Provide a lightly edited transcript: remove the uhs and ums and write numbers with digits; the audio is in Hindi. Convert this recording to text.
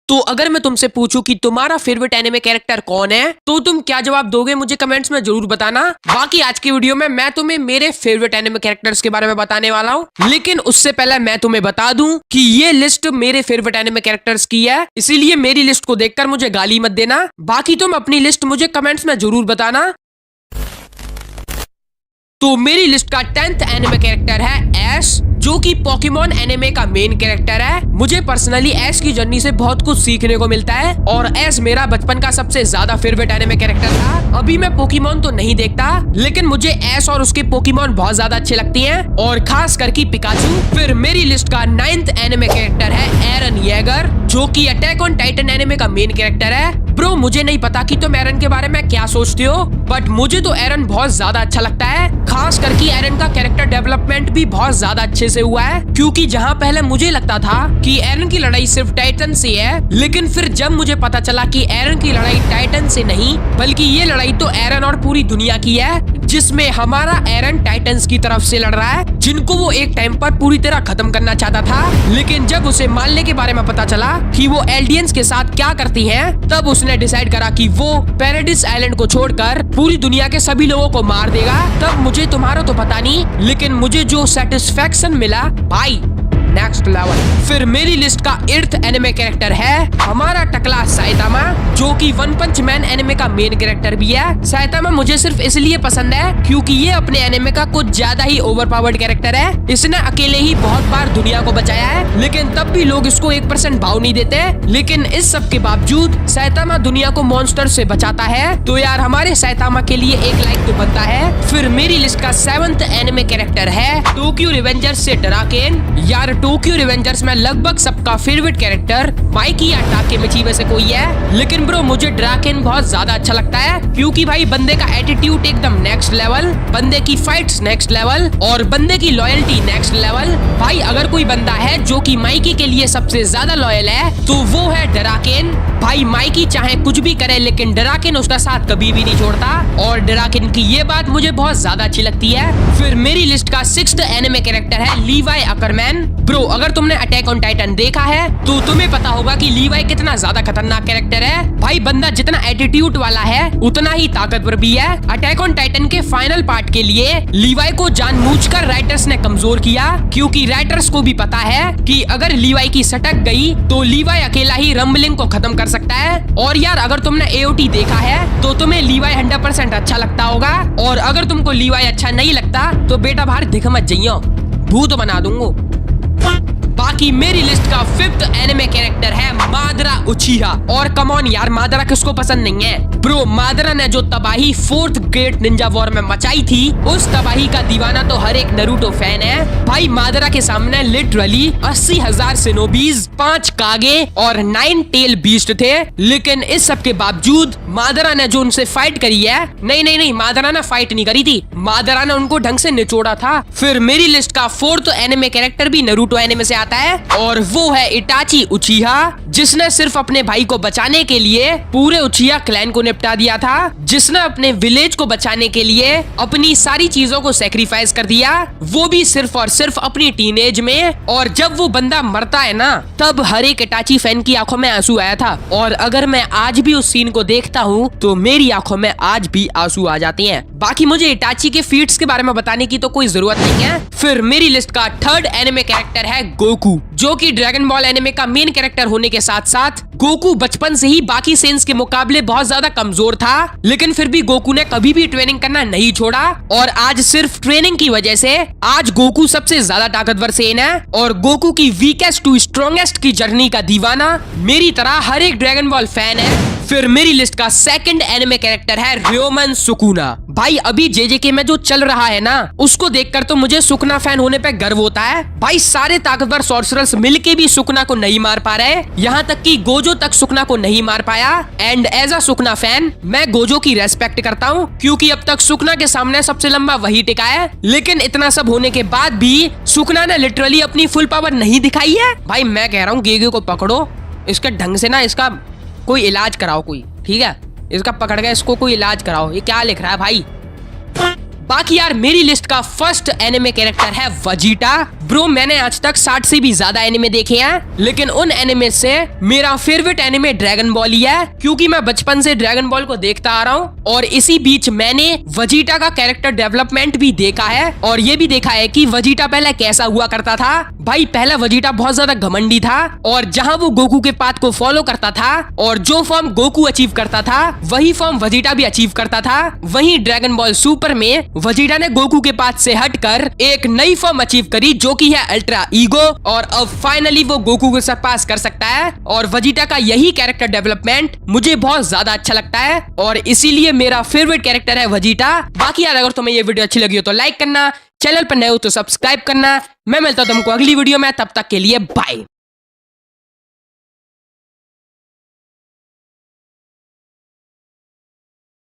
तो अगर मैं तुमसे पूछूं कि तुम्हारा फेवरेट एनिमे कैरेक्टर कौन है तो तुम क्या जवाब दोगे मुझे कमेंट्स में जरूर बताना। बाकी आज की वीडियो में मैं तुम्हें मेरे फेवरेट एनिमे कैरेक्टर्स के बारे में बताने वाला हूं, लेकिन उससे पहले मैं तुम्हें बता दूं कि ये लिस्ट मेरे फेवरेट एनिमे कैरेक्टर्स की है, इसीलिए मेरी लिस्ट को देखकर मुझे गाली मत देना। बाकी तुम अपनी लिस्ट मुझे कमेंट्स में जरूर बताना। तो मेरी लिस्ट का 10th एनिमे कैरेक्टर है ऐश, जो कि पोकेमॉन एनिमे का मेन कैरेक्टर है। मुझे पर्सनली ऐश की जर्नी से बहुत कुछ सीखने को मिलता है और ऐश मेरा बचपन का सबसे ज्यादा फेवरेट एनिमे कैरेक्टर था। अभी मैं पोकेमॉन तो नहीं देखता, लेकिन मुझे ऐश और उसके पोकेमॉन बहुत ज्यादा अच्छे लगते हैं, और खास करके पिकाचू। फिर मेरी लिस्ट का 9th एनिमे कैरेक्टर है एरन येगर, जो कि अटैक ऑन टाइटन एनिमे का मेन कैरेक्टर है। ब्रो मुझे नहीं पता कि तुम एरन के बारे में क्या सोचते हो, बट मुझे तो एरन बहुत ज्यादा अच्छा लगता है। खास करके एरन का कैरेक्टर डेवलपमेंट भी बहुत ज्यादा अच्छे से हुआ है, क्योंकि जहां पहले मुझे लगता था कि एरन की लड़ाई सिर्फ टाइटन से है, लेकिन फिर जब मुझे पता चला कि एरन की लड़ाई टाइटन से नहीं बल्कि ये लड़ाई तो एरन और पूरी दुनिया की है, जिसमें हमारा एरन टाइटन्स की तरफ से लड़ रहा है, जिनको वो एक टाइम पर पूरी तरह खत्म करना चाहता था। लेकिन जब उसे मारने के बारे में पता चला कि वो एल्डियंस के साथ क्या करती हैं, तब उसने डिसाइड करा कि वो पैराडाइस आइलैंड को छोड़कर पूरी दुनिया के सभी लोगों को मार देगा। तब मुझे तुम्हारा तो पता नहीं, लेकिन मुझे जो सेटिस्फेक्शन मिला भाई नेक्स्ट लेवल। फिर मेरी लिस्ट का 8th एनिमे कैरेक्टर है हमारा टकला साइतामा, जो कि वन पंच मैन एनिमे का मेन कैरेक्टर भी है। साइतामा मुझे सिर्फ इसलिए पसंद है क्योंकि ये अपने एनिमे का कुछ ज्यादा ही ओवरपावर्ड कैरेक्टर है। इसने अकेले ही बहुत बार दुनिया को बचाया है, लेकिन तब भी लोग इसको 1% भाव नहीं देते। लेकिन इस सब के बावजूद साइतामा दुनिया को मॉन्स्टर से बचाता है, तो यार हमारे साइतामा के लिए एक लाइक तो बनता है। फिर मेरी लिस्ट का 7th एनिमे कैरेक्टर है टोक्यो रिवेंजर्स से ड्राकेन। यार टोक्यो रिवेंजर्स में लगभग सबका फेवरेट कैरेक्टर माइकी या टाकेमिची में से कोई है, लेकिन ब्रो मुझे ड्राकेन बहुत ज्यादा अच्छा लगता है, क्योंकि भाई बंदे का एटीट्यूड एकदम नेक्स्ट लेवल, बंदे की फाइट्स नेक्स्ट लेवल और बंदे की लॉयल्टी नेक्स्ट लेवल। भाई अगर कोई बंदा है जो कि माइकी के लिए सबसे ज्यादा लॉयल है तो वो है ड्राकेन। भाई माइकी चाहे कुछ भी करे, लेकिन ड्राकेन उसका साथ कभी भी नहीं छोड़ता, और ड्राकेन की ये बात मुझे बहुत ज्यादा अच्छी लगती है। फिर मेरी लिस्ट का 6th एनिमे कैरेक्टर है लीवाई अकरमैन। ब्रो अगर तुमने अटैक ऑन टाइटन देखा है तो तुम्हें पता होगा कि लीवाई कितना ज्यादा खतरनाक कैरेक्टर है। भाई बंदा जितना एटीट्यूड वाला है उतना ही ताकतवर भी है। अटैक ऑन टाइटन के फाइनल पार्ट के लिए लीवाई को जानबूझकर राइटर्स ने कमजोर किया, क्योंकि राइटर्स को भी पता है कि अगर लीवाई की सटक गई तो लीवाई अकेला ही रंबलिंग को खत्म कर सकता है। और यार अगर तुमने एओटी देखा है तो तुम्हें लीवाई 100% अच्छा लगता होगा, और अगर तुमको लीवाई अच्छा नहीं लगता तो बेटा बाहर दिख मत जाइयो, भूत बना दूंगा। बाकी मेरी लिस्ट का 5th एनिमे कैरेक्टर है मादरा उचिहा। और कम ऑन यार, मादरा किसको पसंद नहीं है। ब्रो मादरा ने जो तबाही 4th ग्रेट निंजा वॉर में मचाई थी, उस तबाही का दीवाना तो हर एक नरूटो फैन है। भाई मादरा के सामने लिटरली 80,000 सिनोबीज, 5 कागे और 9 टेल बीस्ट थे, लेकिन इस सब के बावजूद मादरा ने जो उनसे फाइट करी है, नहीं मादरा ने फाइट नहीं करी थी, मादरा ने उनको ढंग से निचोड़ा था। फिर मेरी लिस्ट का 4th एनिमे कैरेक्टर भी नरूटो एनिमे से आता है, और वो है इटाची उचिहा, जिसने सिर्फ अपने भाई को बचाने के लिए पूरे उचिहा क्लैन को निपटा दिया था, जिसने अपने विलेज को बचाने के लिए अपनी सारी चीजों को सैक्रिफाइस कर दिया, वो भी सिर्फ और सिर्फ अपनी टीनेज में। और जब वो बंदा मरता है ना, तब हर एक इटाची फैन की आंखों में आंसू आया था, और अगर मैं आज भी उस सीन को देखता हूँ तो मेरी आंखों में आज भी आंसू आ जाते हैं। बाकी मुझे इटाची के फीट्स के बारे में बताने की तो कोई जरूरत नहीं है। फिर मेरी लिस्ट का 3rd एनिमे कैरेक्टर है गोकू, जो कि ड्रैगन बॉल एनिमे का मेन कैरेक्टर होने के साथ साथ गोकू बचपन से ही बाकी सेंस के मुकाबले बहुत ज्यादा कमजोर था, लेकिन फिर भी गोकू ने कभी भी ट्रेनिंग करना नहीं छोड़ा, और आज सिर्फ ट्रेनिंग की वजह से आज गोकू सबसे ज्यादा ताकतवर सेन है, और गोकू की वीकेस्ट टू स्ट्रॉन्गेस्ट की जर्नी का दीवाना मेरी तरह हर एक ड्रैगन बॉल फैन है। फिर मेरी लिस्ट का 2nd एनिमे कैरेक्टर है र्योमन सुकुना। भाई अभी जेजेके में जो चल रहा है ना, उसको देखकर तो मुझे सुकुना फैन होने पे गर्व होता है। भाई सारे ताकतवर सॉर्सरर्स मिलके भी सुकुना को नहीं मार पा रहे, यहाँ तक कि गोजो तक सुकुना को नहीं मार पाया। And as a Sukuna fan मैं गोजो की रेस्पेक्ट करता हूँ, क्योंकि अब तक सुकुना के सामने सबसे लंबा वही टिका है। लेकिन इतना सब होने के बाद भी सुकुना ने लिटरली अपनी फुल पावर नहीं दिखाई है। भाई मैं कह रहा हूँ गेगे को पकड़ो, इसके ढंग से ना इसका कोई इलाज कराओ कोई, ठीक है, इसका पकड़ के इसको कोई इलाज कराओ। ये क्या लिख रहा है भाई। बाकी यार मेरी लिस्ट का फर्स्ट एनिमे कैरेक्टर है वजीटा। ब्रो मैंने आज तक 60 से भी ज्यादा एनिमे देखे हैं, लेकिन उन एनिमे से मेरा फेवरेट एनिमे ड्रैगन बॉल ही है, क्योंकि मैं बचपन से ड्रैगन बॉल को देखता आ रहा हूँ। और इसी बीच मैंने वजीटा का कैरेक्टर डेवलपमेंट भी देखा है, और ये भी देखा है कि वजीटा पहले कैसा हुआ करता था। भाई पहला वजीटा बहुत ज्यादा घमंडी था, और जहाँ वो गोकू के पाथ को फॉलो करता था और जो फॉर्म गोकू अचीव करता था वही फॉर्म वजीटा भी अचीव करता था। वहीं ड्रैगन बॉल सुपर में वजीटा ने गोकू के पाथ से हटकर एक नई फॉर्म अचीव करी, जो कि है अल्ट्रा ईगो, और अब फाइनली वो गोकू को सरपास कर सकता है। और वजीटा का यही कैरेक्टर डेवलपमेंट मुझे बहुत ज्यादा अच्छा लगता है, और इसीलिए मेरा फेवरेट कैरेक्टर है वजीटा। बाकी यार अगर तुम्हें ये वीडियो अच्छी लगी हो तो लाइक करना, चैनल पर नए हो तो सब्सक्राइब करना। मैं मिलता हूं तुमको अगली वीडियो में, तब तक के लिए बाय।